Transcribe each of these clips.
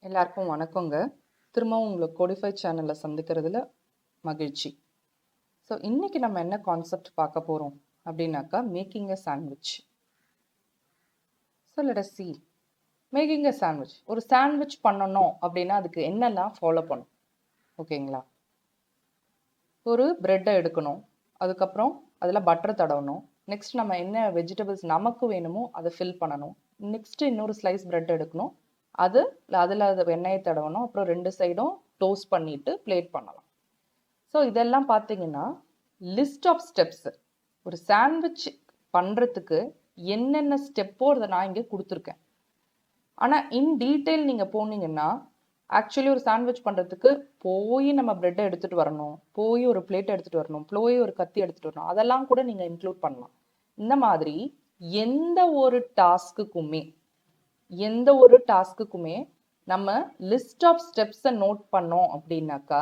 எல்லாருக்கும் வணக்கங்க. திரும்பவும் உங்களை கோடிஃபை சேனலில் சந்திக்கிறதுல மகிழ்ச்சி. ஸோ இன்னைக்கு நம்ம என்ன கான்செப்ட் பார்க்க போகிறோம் அப்படின்னாக்கா making a sandwich. So let us see making a sandwich. ஒரு சாண்ட்விச் பண்ணணும் அப்படின்னா அதுக்கு என்னெல்லாம் ஃபாலோ பண்ணும், ஓகேங்களா? ஒரு ப்ரெட்டை எடுக்கணும், அதுக்கப்புறம் அதில் பட்டர் தடவணும், நெக்ஸ்ட் நம்ம என்ன வெஜிடபிள்ஸ் நமக்கு வேணுமோ அதை ஃபில் பண்ணணும், நெக்ஸ்ட் இன்னொரு ஸ்லைஸ் ப்ரெட் எடுக்கணும், அதில் வெண்ணெயை தடவணும், அப்புறம் 2 சைடும் டோஸ்ட் பண்ணிட்டு பிளேட் பண்ணலாம். ஸோ இதெல்லாம் பார்த்தீங்கன்னா லிஸ்ட் ஆஃப் ஸ்டெப்ஸ். ஒரு சாண்ட்விச் பண்ணுறதுக்கு என்னென்ன ஸ்டெப்போ அதை நான் இங்கே கொடுத்துருக்கேன். ஆனால் இன் டீட்டெயில் நீங்கள் போனீங்கன்னா ஆக்சுவலி ஒரு சாண்ட்விச் பண்ணுறதுக்கு போய் நம்ம ப்ரெட்டை எடுத்துகிட்டு வரணும், போய் ஒரு பிளேட் எடுத்துகிட்டு வரணும், போய் ஒரு கத்தி எடுத்துகிட்டு வரணும், அதெல்லாம் கூட நீங்கள் இன்க்ளூட் பண்ணலாம். இந்த மாதிரி எந்த ஒரு டாஸ்க்குக்குமே நம்ம லிஸ்ட் ஆஃப் ஸ்டெப்ஸை நோட் பண்ணோம் அப்படின்னாக்கா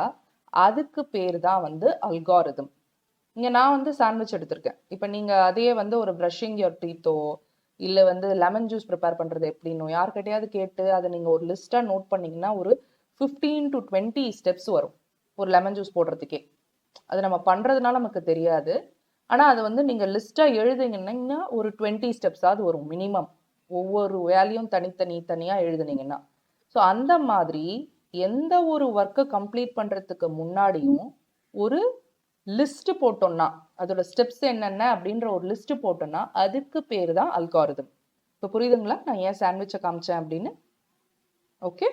அதுக்கு பேர் தான் அல்காரிதம். இங்கே நான் சாண்ட்விச் எடுத்திருக்கேன். இப்போ நீங்கள் அதையே ஒரு ப்ரஷிங் யோர் டீத்தோ இல்லை லெமன் ஜூஸ் ப்ரிப்பேர் பண்ணுறது எப்படின்னோ யார்கிட்டையாவது கேட்டு அதை நீங்கள் ஒரு லிஸ்ட்டாக நோட் பண்ணிங்கன்னா ஒரு 15 to 20 ஸ்டெப்ஸ் வரும் ஒரு லெமன் ஜூஸ் போடுறதுக்கே. அது நம்ம பண்ணுறதுனால நமக்கு தெரியாது. ஆனால் அது நீங்கள் லிஸ்ட்டாக எழுதுங்கன்னா ஒரு 20 ஸ்டெப்ஸாவது வரும் மினிமம். ஒவ்வொரு வேலையும் தனியாக எழுதுனீங்கன்னா. ஸோ அந்த மாதிரி எந்த ஒரு ஒர்க்கை கம்ப்ளீட் பண்ணுறதுக்கு முன்னாடியும் ஒரு லிஸ்ட் போட்டோம்னா, அதோட ஸ்டெப்ஸ் என்னென்ன அப்படின்ற ஒரு லிஸ்ட் போட்டோம்னா அதுக்கு பேர் தான் அல்காரிதம். இப்போ புரியுதுங்களா நான் ஏன் சாண்ட்விச்சை காமிச்சேன் அப்படின்னு? ஓகே.